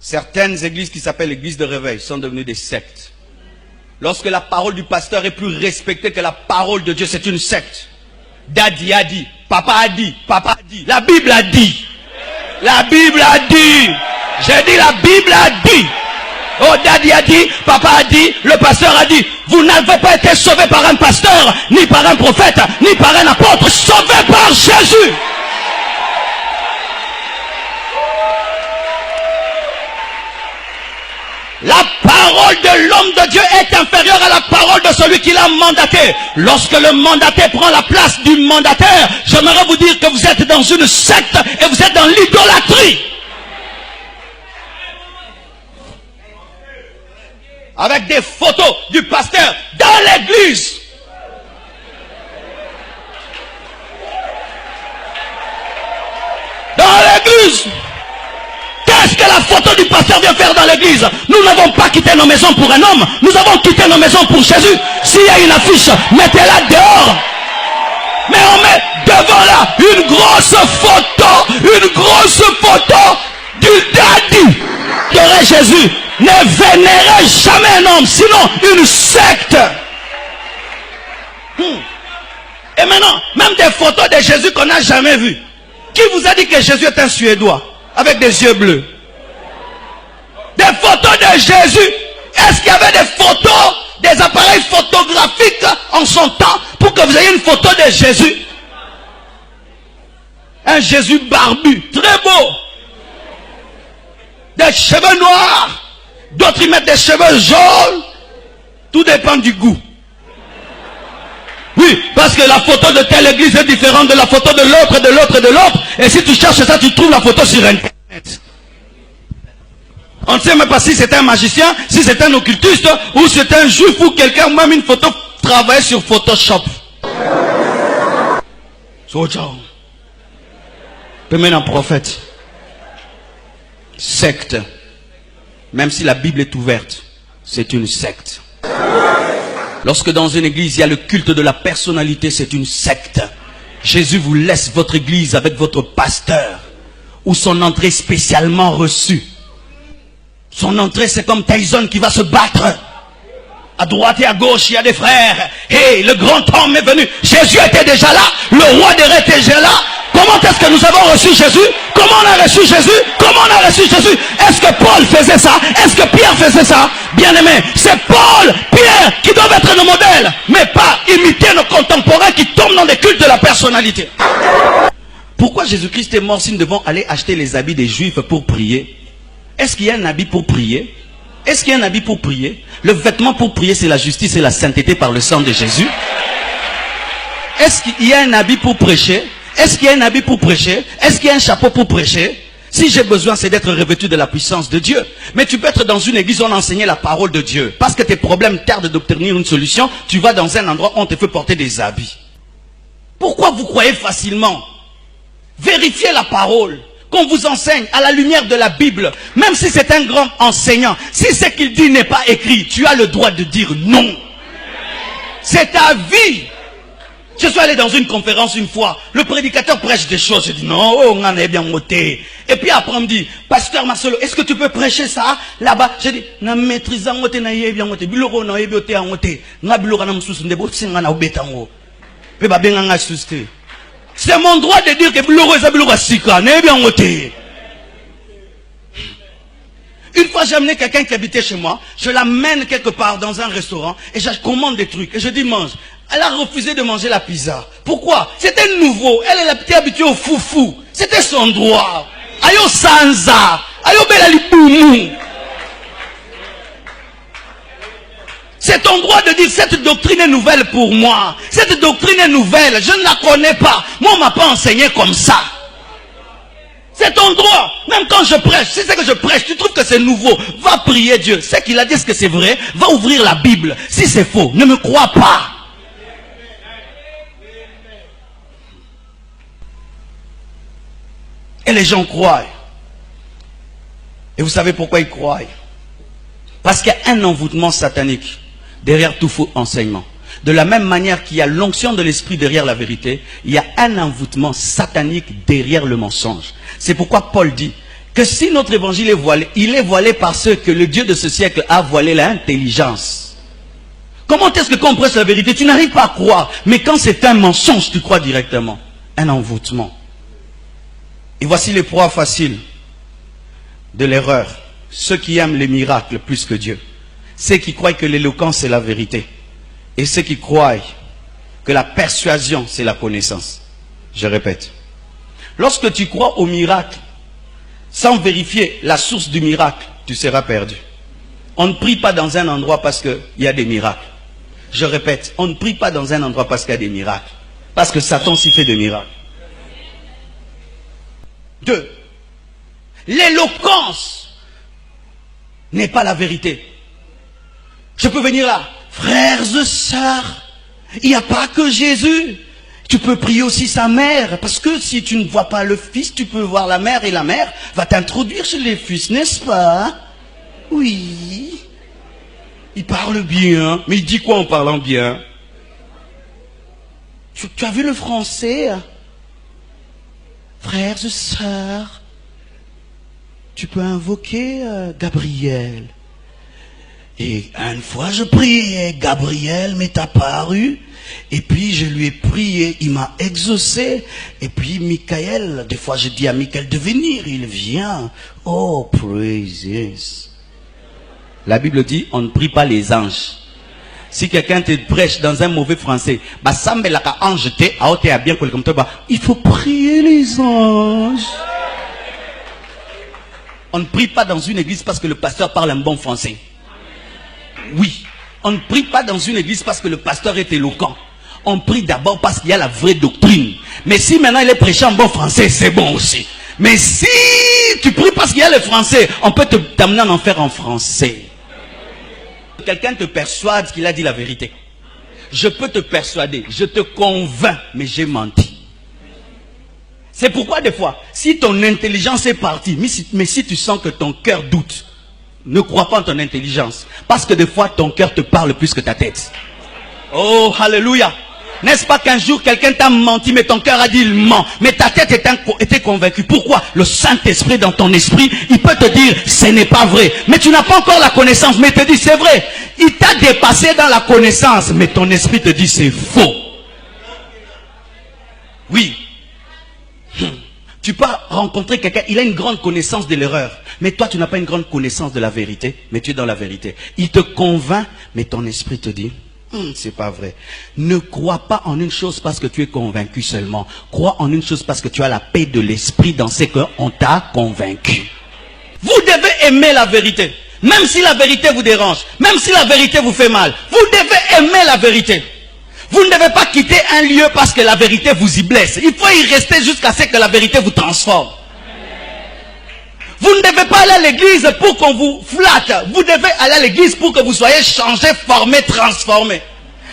Certaines églises qui s'appellent l'église de réveil sont devenues des sectes. Lorsque la parole du pasteur est plus respectée que la parole de Dieu, c'est une secte. Daddy a dit, papa a dit, papa a dit, la Bible a dit. La Bible a dit. J'ai dit la Bible a dit. Oh, Daddy a dit, papa a dit, le pasteur a dit. Vous n'avez pas été sauvé par un pasteur, ni par un prophète, ni par un apôtre, sauvé par Jésus. La parole de l'homme de Dieu est inférieure à la parole de celui qui l'a mandaté. Lorsque le mandaté prend la place du mandataire, j'aimerais vous dire que vous êtes dans une secte et vous êtes dans l'idolâtrie. Avec des photos du pasteur dans l'église. Dans l'église. Qu'est-ce que la photo du pasteur vient faire dans l'église? Nous n'avons pas quitté nos maisons pour un homme. Nous avons quitté nos maisons pour Jésus. S'il y a une affiche, mettez-la dehors. Mais on met devant là une grosse photo du daddy. Adorez Jésus. Ne vénérez jamais un homme, sinon une secte. Et maintenant, même des photos de Jésus qu'on n'a jamais vues. Qui vous a dit que Jésus est un Suédois avec des yeux bleus? Des photos de Jésus. Est-ce qu'il y avait des photos, des appareils photographiques en son temps pour que vous ayez une photo de Jésus? Un Jésus barbu, très beau. Des cheveux noirs. D'autres y mettent des cheveux jaunes. Tout dépend du goût. Oui, parce que la photo de telle église est différente de la photo de l'autre, de l'autre, de l'autre. Et si tu cherches ça, tu trouves la photo sur Internet. On ne sait même pas si c'est un magicien, si c'est un occultiste, ou c'est un juif, ou quelqu'un, même une photo travaille sur Photoshop. Soja. Peut mettre un prophète. Secte. Même si la Bible est ouverte, c'est une secte. Lorsque dans une église, il y a le culte de la personnalité, c'est une secte. Jésus vous laisse votre église avec votre pasteur, ou son entrée spécialement reçue. Son entrée, c'est comme Tyson qui va se battre. À droite et à gauche, il y a des frères. Et le grand homme est venu. Jésus était déjà là. Le roi des rois était déjà là. Comment est-ce que nous avons reçu Jésus? Comment on a reçu Jésus? Comment on a reçu Jésus? Est-ce que Paul faisait ça? Est-ce que Pierre faisait ça? Bien aimé, c'est Paul, Pierre qui doivent être nos modèles, mais pas imiter nos contemporains qui tombent dans des cultes de la personnalité. Pourquoi Jésus-Christ est mort si nous devons aller acheter les habits des Juifs pour prier? Est-ce qu'il y a un habit pour prier? Est-ce qu'il y a un habit pour prier? Le vêtement pour prier, c'est la justice et la sainteté par le sang de Jésus. Est-ce qu'il y a un habit pour prêcher? Est-ce qu'il y a un habit pour prêcher? Est-ce qu'il y a un chapeau pour prêcher? Si j'ai besoin, c'est d'être revêtu de la puissance de Dieu. Mais tu peux être dans une église où on enseigne la parole de Dieu. Parce que tes problèmes tardent d'obtenir une solution, tu vas dans un endroit où on te fait porter des habits. Pourquoi vous croyez facilement? Vérifiez la parole qu'on vous enseigne à la lumière de la Bible. Même si c'est un grand enseignant, si ce qu'il dit n'est pas écrit, tu as le droit de dire non. C'est ta vie. Je suis allé dans une conférence une fois, le prédicateur prêche des choses, je dis non, on en est bien moté. Et puis après on me dit, pasteur Marcelo, est-ce que tu peux prêcher ça là-bas? J'ai dit, na maîtrisant moté na yé bien moté, biloko na yé bioté en moté, na biloko na msusu ndebo singa na obetango. Pe ba benga nga suste. C'est mon droit de dire que biloko eza biloko sika, na yé bien moté. Une fois j'ai amené quelqu'un qui habitait chez moi, je l'amène quelque part dans un restaurant et je commande des trucs et je dis mange. Elle a refusé de manger la pizza. Pourquoi? C'était nouveau. Elle était habituée au foufou. C'était son droit. Ayo sanza. Ayo belaliboumou. C'est ton droit de dire cette doctrine est nouvelle pour moi. Cette doctrine est nouvelle. Je ne la connais pas. Moi on ne m'a pas enseigné comme ça. C'est ton droit. Même quand je prêche, si c'est que je prêche, tu trouves que c'est nouveau, va prier Dieu. C'est qu'il a dit ce que c'est vrai, va ouvrir la Bible. Si c'est faux, ne me crois pas. Et les gens croient. Et vous savez pourquoi ils croient? Parce qu'il y a un envoûtement satanique derrière tout faux enseignement. De la même manière qu'il y a l'onction de l'esprit derrière la vérité, il y a un envoûtement satanique derrière le mensonge. C'est pourquoi Paul dit que si notre évangile est voilé, il est voilé parce que le Dieu de ce siècle a voilé l'intelligence. Comment est-ce que quand on prêche la vérité, tu n'arrives pas à croire, mais quand c'est un mensonge, tu crois directement. Un envoûtement. Et voici les proies faciles de l'erreur. Ceux qui aiment les miracles plus que Dieu. Ceux qui croient que l'éloquence c'est la vérité. Et ceux qui croient que la persuasion c'est la connaissance. Je répète. Lorsque tu crois au miracle, sans vérifier la source du miracle, tu seras perdu. On ne prie pas dans un endroit parce qu'il y a des miracles. Je répète, on ne prie pas dans un endroit parce qu'il y a des miracles. Parce que Satan s'y fait des miracles. 2. L'éloquence n'est pas la vérité. Je peux venir là. Frères et sœurs, il n'y a pas que Jésus. Tu peux prier aussi sa mère. Parce que si tu ne vois pas le fils, tu peux voir la mère. Et la mère va t'introduire chez les fils, n'est-ce pas? Oui. Il parle bien. Mais il dit quoi en parlant bien? Tu as vu le français? Frères et sœurs, tu peux invoquer Gabriel. Et une fois je priais, Gabriel m'est apparu. Et puis je lui ai prié, il m'a exaucé. Et puis Michael, des fois je dis à Michael de venir, il vient. Oh, praises. La Bible dit, on ne prie pas les anges. Si quelqu'un te prêche dans un mauvais français, il faut prier les anges. On ne prie pas dans une église parce que le pasteur parle un bon français. Oui, on ne prie pas dans une église parce que le pasteur est éloquent. On prie d'abord parce qu'il y a la vraie doctrine. Mais si maintenant il est prêché en bon français, c'est bon aussi. Mais si tu pries parce qu'il y a le français, on peut t'amener en enfer en français. Quelqu'un te persuade qu'il a dit la vérité. Je peux te persuader, je te convainc, mais j'ai menti. C'est pourquoi des fois, si ton intelligence est partie, mais si tu sens que ton cœur doute, ne crois pas en ton intelligence. Parce que des fois, ton cœur te parle plus que ta tête. Oh, alléluia. N'est-ce pas qu'un jour, quelqu'un t'a menti, mais ton cœur a dit il ment. Mais ta tête était convaincue. Pourquoi? Le Saint-Esprit dans ton esprit, il peut te dire, ce n'est pas vrai. Mais tu n'as pas encore la connaissance, mais il te dit, c'est vrai. Il t'a dépassé dans la connaissance, mais ton esprit te dit, c'est faux. Oui. Tu peux rencontrer quelqu'un, il a une grande connaissance de l'erreur. Mais toi, tu n'as pas une grande connaissance de la vérité, mais tu es dans la vérité. Il te convainc, mais ton esprit te dit, c'est pas vrai. Ne crois pas en une chose parce que tu es convaincu seulement. Crois en une chose parce que tu as la paix de l'esprit dans ce qu'on t'a convaincu. Vous devez aimer la vérité. Même si la vérité vous dérange, même si la vérité vous fait mal, vous devez aimer la vérité. Vous ne devez pas quitter un lieu parce que la vérité vous y blesse. Il faut y rester jusqu'à ce que la vérité vous transforme. Vous ne devez pas aller à l'église pour qu'on vous flatte. Vous devez aller à l'église pour que vous soyez changé, formé, transformé.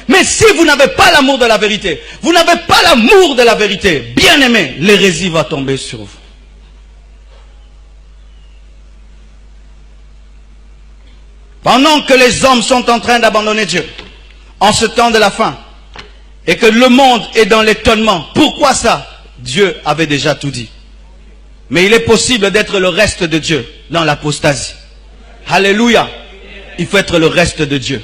Mais si vous n'avez pas l'amour de la vérité, vous n'avez pas l'amour de la vérité, bien aimé, l'hérésie va tomber sur vous. Pendant que les hommes sont en train d'abandonner Dieu, en ce temps de la fin, et que le monde est dans l'étonnement, pourquoi ça? Dieu avait déjà tout dit. Mais il est possible d'être le reste de Dieu dans l'apostasie. Alléluia. Il faut être le reste de Dieu.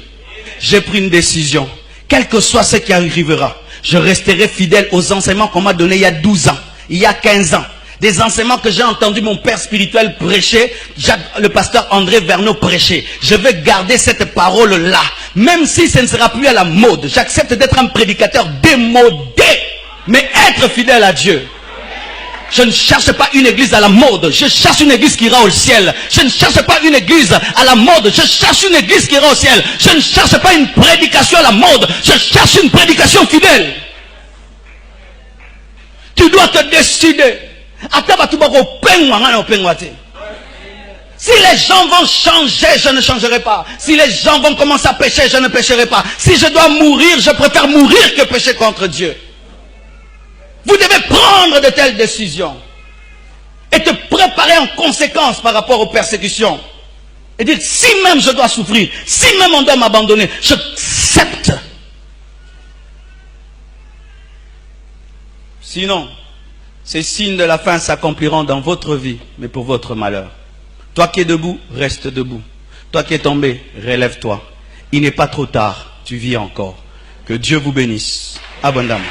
J'ai pris une décision. Quel que soit ce qui arrivera, je resterai fidèle aux enseignements qu'on m'a donnés il y a 12 ans, il y a 15 ans. Des enseignements que j'ai entendu mon père spirituel prêcher, le pasteur André Verneau prêcher. Je vais garder cette parole-là. Même si ce ne sera plus à la mode. J'accepte d'être un prédicateur démodé. Mais être fidèle à Dieu. Je ne cherche pas une église à la mode. Je cherche une église qui ira au ciel. Je ne cherche pas une église à la mode. Je cherche une église qui ira au ciel. Je ne cherche pas une prédication à la mode. Je cherche une prédication fidèle. Tu dois te décider. Si les gens vont changer, je ne changerai pas. Si les gens vont commencer à pécher, je ne pécherai pas. Si je dois mourir, je préfère mourir que pécher contre Dieu. Vous devez prendre de telles décisions et te préparer en conséquence par rapport aux persécutions. Et dire, si même je dois souffrir, si même on doit m'abandonner, j'accepte. Sinon, Ces signes de la fin s'accompliront dans votre vie, mais pour votre malheur. Toi qui es debout, reste debout. Toi qui es tombé, relève-toi. Il n'est pas trop tard, tu vis encore. Que Dieu vous bénisse abondamment.